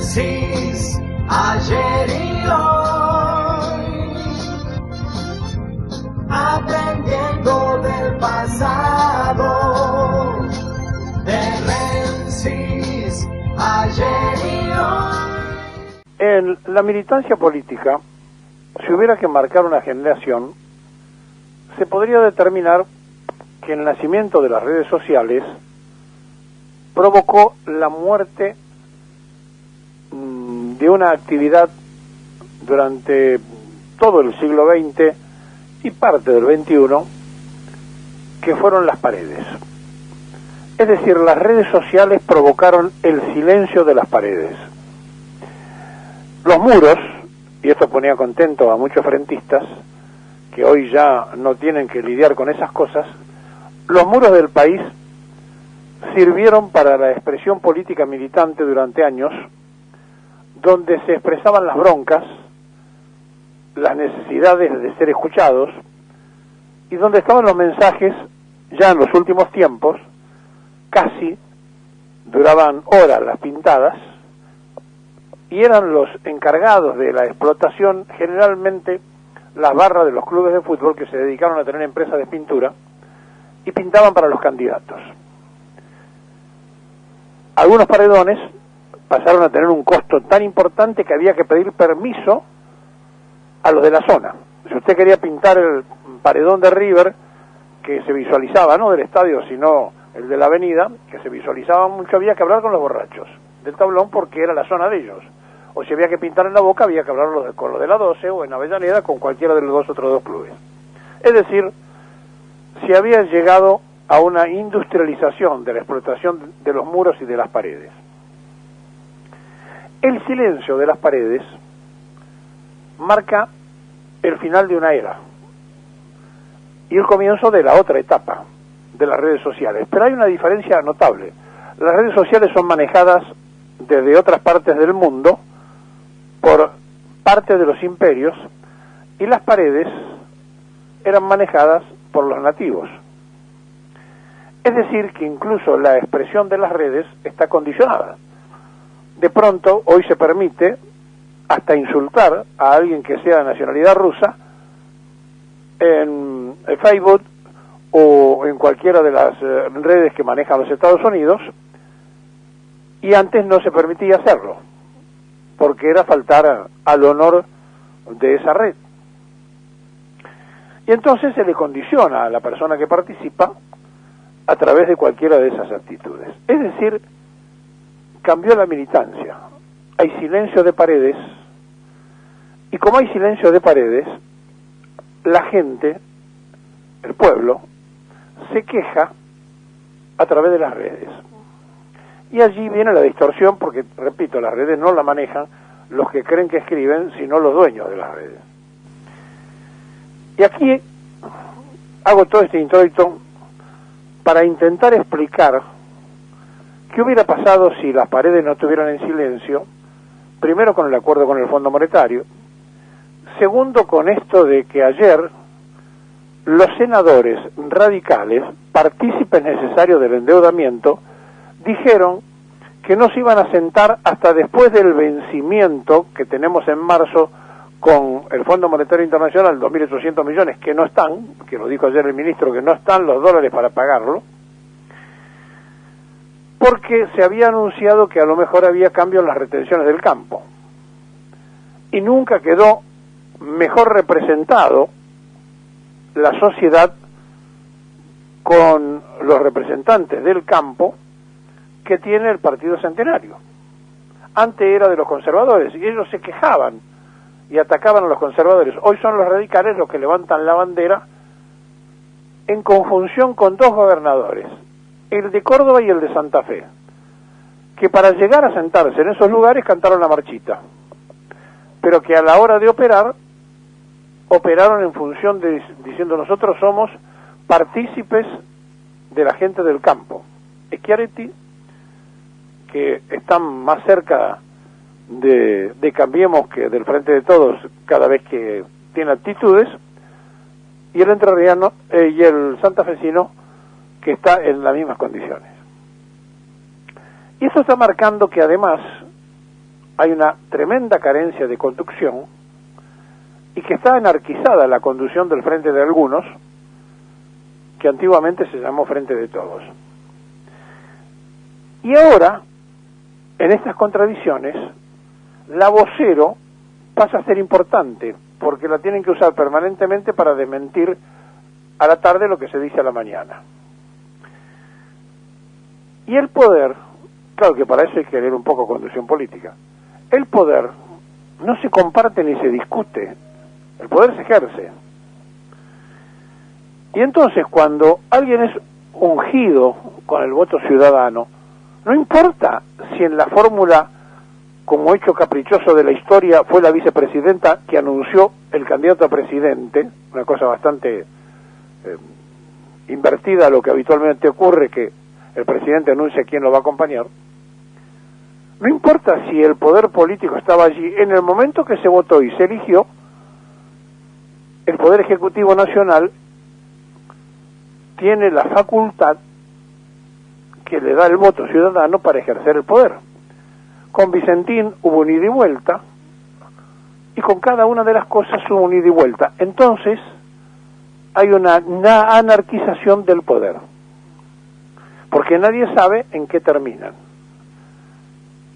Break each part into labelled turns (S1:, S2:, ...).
S1: Menzies, ayer y hoy, aprendiendo del pasado. De Menzies, ayer y hoy.
S2: En la militancia política, si hubiera que marcar una generación, se podría determinar que el nacimiento de las redes sociales provocó la muerte de una actividad durante todo el siglo XX y parte del XXI, que fueron las paredes. Es decir, las redes sociales provocaron el silencio de las paredes. Los muros, y esto ponía contento a muchos frentistas, que hoy ya no tienen que lidiar con esas cosas, los muros del país sirvieron para la expresión política militante durante años, donde se expresaban las broncas, las necesidades de ser escuchados, y donde estaban los mensajes, ya en los últimos tiempos, casi duraban horas las pintadas, y eran los encargados de la explotación, generalmente las barras de los clubes de fútbol que se dedicaron a tener empresas de pintura, y pintaban para los candidatos. Algunos paredones pasaron a tener un costo tan importante que había que pedir permiso a los de la zona. Si usted quería pintar el paredón de River, que se visualizaba, no del estadio, sino el de la avenida, que se visualizaba mucho, había que hablar con los borrachos del tablón porque era la zona de ellos. O si había que pintar en la Boca, había que hablar con los de la 12 o en Avellaneda con cualquiera de los otros dos clubes. Es decir, se había llegado a una industrialización de la explotación de los muros y de las paredes. El silencio de las paredes marca el final de una era y el comienzo de la otra etapa de las redes sociales. Pero hay una diferencia notable. Las redes sociales son manejadas desde otras partes del mundo por parte de los imperios y las paredes eran manejadas por los nativos. Es decir, que incluso la expresión de las redes está condicionada. De pronto, hoy se permite hasta insultar a alguien que sea de nacionalidad rusa en Facebook o en cualquiera de las redes que manejan los Estados Unidos, y antes no se permitía hacerlo, porque era faltar al honor de esa red. Y entonces se le condiciona a la persona que participa a través de cualquiera de esas actitudes. Es decir, cambió la militancia. Hay silencio de paredes, y como hay silencio de paredes, la gente, el pueblo, se queja a través de las redes. Y allí viene la distorsión, porque, repito, las redes no la manejan los que creen que escriben, sino los dueños de las redes. Y aquí hago todo este introito para intentar explicar qué hubiera pasado si las paredes no estuvieran en silencio, primero con el acuerdo con el Fondo Monetario, segundo con esto de que ayer los senadores radicales, partícipes necesarios del endeudamiento, dijeron que no se iban a sentar hasta después del vencimiento que tenemos en marzo con el Fondo Monetario Internacional, 2.800 millones que no están, que lo dijo ayer el ministro, que no están los dólares para pagarlo, porque se había anunciado que a lo mejor había cambio en las retenciones del campo. Y nunca quedó mejor representado la sociedad con los representantes del campo que tiene el Partido Centenario. Antes era de los conservadores y ellos se quejaban y atacaban a los conservadores. Hoy son los radicales los que levantan la bandera en conjunción con dos gobernadores, el de Córdoba y el de Santa Fe, que para llegar a sentarse en esos lugares cantaron la marchita, pero que a la hora de operar, operaron en función de, diciendo nosotros somos partícipes de la gente del campo. Schiaretti, que están más cerca de Cambiemos que del Frente de Todos cada vez que tiene actitudes, y el entrerriano y el santafesino, que está en las mismas condiciones. Y eso está marcando que además hay una tremenda carencia de conducción y que está anarquizada la conducción del frente de algunos, que antiguamente se llamó Frente de Todos. Y ahora, en estas contradicciones, la vocero pasa a ser importante, porque la tienen que usar permanentemente para desmentir a la tarde lo que se dice a la mañana. Y el poder, claro que para eso hay que leer un poco conducción política, el poder no se comparte ni se discute, el poder se ejerce. Y entonces cuando alguien es ungido con el voto ciudadano, no importa si en la fórmula, como hecho caprichoso de la historia, fue la vicepresidenta que anunció el candidato a presidente, una cosa bastante invertida a lo que habitualmente ocurre, que el presidente anuncia quién lo va a acompañar. No importa si el poder político estaba allí, en el momento que se votó y se eligió, el Poder Ejecutivo Nacional tiene la facultad que le da el voto ciudadano para ejercer el poder. Con Vicentín hubo un ida y vuelta, y con cada una de las cosas hubo un ida y vuelta. Entonces, hay una anarquización del poder, porque nadie sabe en qué terminan.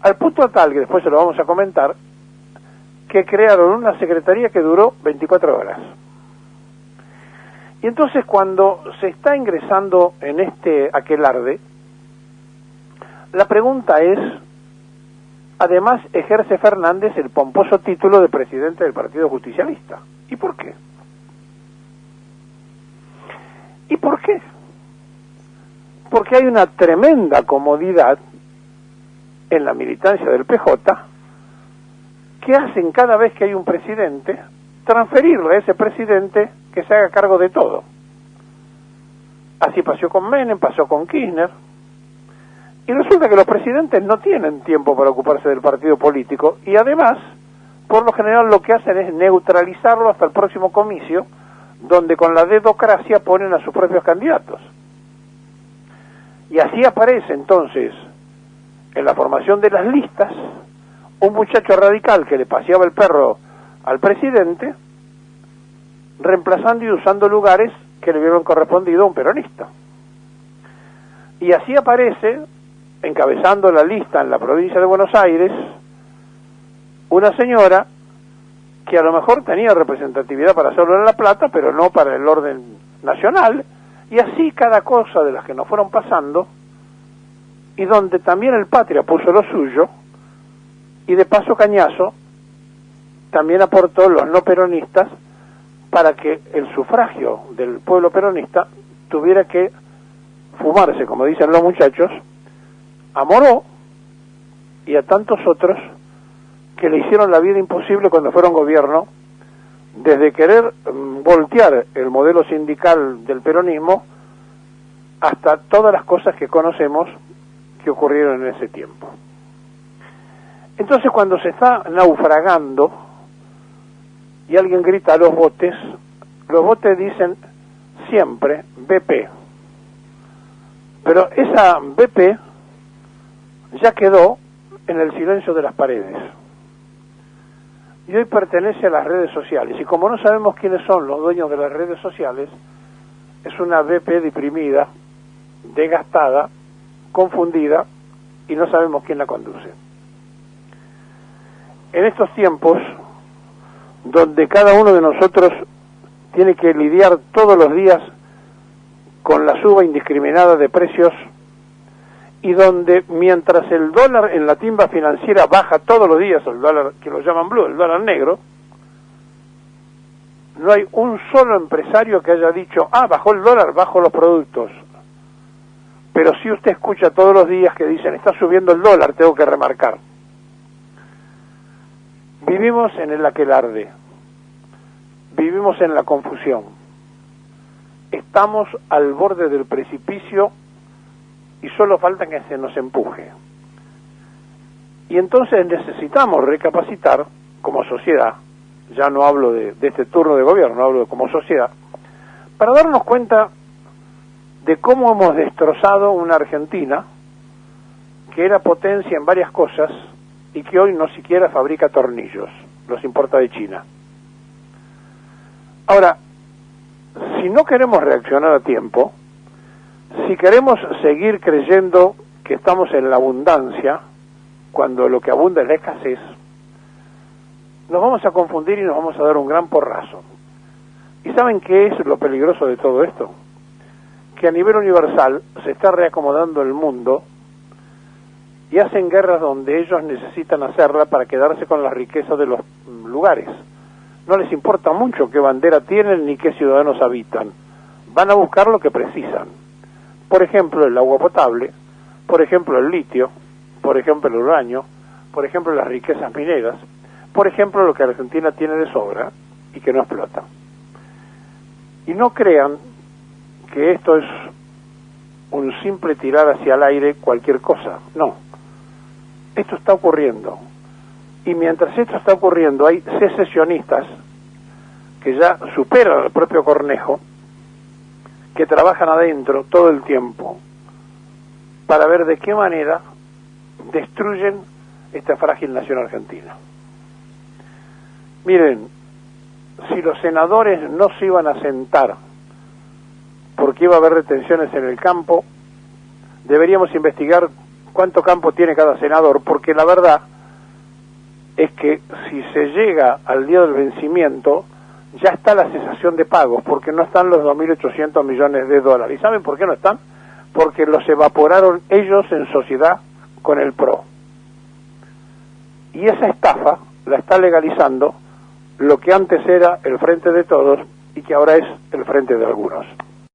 S2: Al punto tal, que después se lo vamos a comentar, que crearon una secretaría que duró 24 horas. Y entonces cuando se está ingresando en este aquelarde, la pregunta es, además ejerce Fernández el pomposo título de presidente del Partido Justicialista. ¿Y por qué? ¿Y por qué? Porque hay una tremenda comodidad en la militancia del PJ que hacen cada vez que hay un presidente transferirle a ese presidente que se haga cargo de todo. Así pasó con Menem, pasó con Kirchner, y resulta que los presidentes no tienen tiempo para ocuparse del partido político, y además, por lo general lo que hacen es neutralizarlo hasta el próximo comicio, donde con la dedocracia ponen a sus propios candidatos. Y así aparece entonces, en la formación de las listas, un muchacho radical que le paseaba el perro al presidente, reemplazando y usando lugares que le hubieran correspondido a un peronista. Y así aparece, encabezando la lista en la provincia de Buenos Aires, una señora que a lo mejor tenía representatividad para hacerlo en La Plata, pero no para el orden nacional, y así cada cosa de las que nos fueron pasando, y donde también el Patria puso lo suyo, y de paso Cañazo también aportó los no peronistas para que el sufragio del pueblo peronista tuviera que fumarse, como dicen los muchachos, a Moró y a tantos otros que le hicieron la vida imposible cuando fueron gobierno, desde querer voltear el modelo sindical del peronismo hasta todas las cosas que conocemos que ocurrieron en ese tiempo. Entonces cuando se está naufragando y alguien grita a los botes dicen siempre BP. Pero esa BP ya quedó en el silencio de las paredes. Y hoy pertenece a las redes sociales. Y como no sabemos quiénes son los dueños de las redes sociales, es una BP deprimida, desgastada, confundida, y no sabemos quién la conduce. En estos tiempos, donde cada uno de nosotros tiene que lidiar todos los días con la suba indiscriminada de precios, y donde mientras el dólar en la timba financiera baja todos los días, el dólar que lo llaman blue, el dólar negro, no hay un solo empresario que haya dicho, bajó el dólar, bajo los productos. Pero si usted escucha todos los días que dicen, está subiendo el dólar, tengo que remarcar. Vivimos en el aquelarde, vivimos en la confusión, estamos al borde del precipicio y solo falta que se nos empuje. Y entonces necesitamos recapacitar como sociedad, ya no hablo de este turno de gobierno, hablo de como sociedad, para darnos cuenta de cómo hemos destrozado una Argentina que era potencia en varias cosas y que hoy no siquiera fabrica tornillos, los importa de China. Ahora, si no queremos reaccionar a tiempo, si queremos seguir creyendo que estamos en la abundancia, cuando lo que abunda es la escasez, nos vamos a confundir y nos vamos a dar un gran porrazo. ¿Y saben qué es lo peligroso de todo esto? Que a nivel universal se está reacomodando el mundo y hacen guerras donde ellos necesitan hacerla para quedarse con la riqueza de los lugares. No les importa mucho qué bandera tienen ni qué ciudadanos habitan. Van a buscar lo que precisan. Por ejemplo, el agua potable, por ejemplo, el litio, por ejemplo, el uranio, por ejemplo, las riquezas mineras, por ejemplo, lo que Argentina tiene de sobra y que no explota. Y no crean que esto es un simple tirar hacia el aire cualquier cosa. No. Esto está ocurriendo. Y mientras esto está ocurriendo, hay secesionistas que ya superan al propio Cornejo, que trabajan adentro todo el tiempo para ver de qué manera destruyen esta frágil nación argentina. Miren, si los senadores no se iban a sentar porque iba a haber retenciones en el campo, deberíamos investigar cuánto campo tiene cada senador, porque la verdad es que si se llega al día del vencimiento, ya está la cesación de pagos, porque no están los 2.800 millones de dólares. ¿Y saben por qué no están? Porque los evaporaron ellos en sociedad con el PRO. Y esa estafa la está legalizando lo que antes era el Frente de Todos y que ahora es el Frente de Algunos.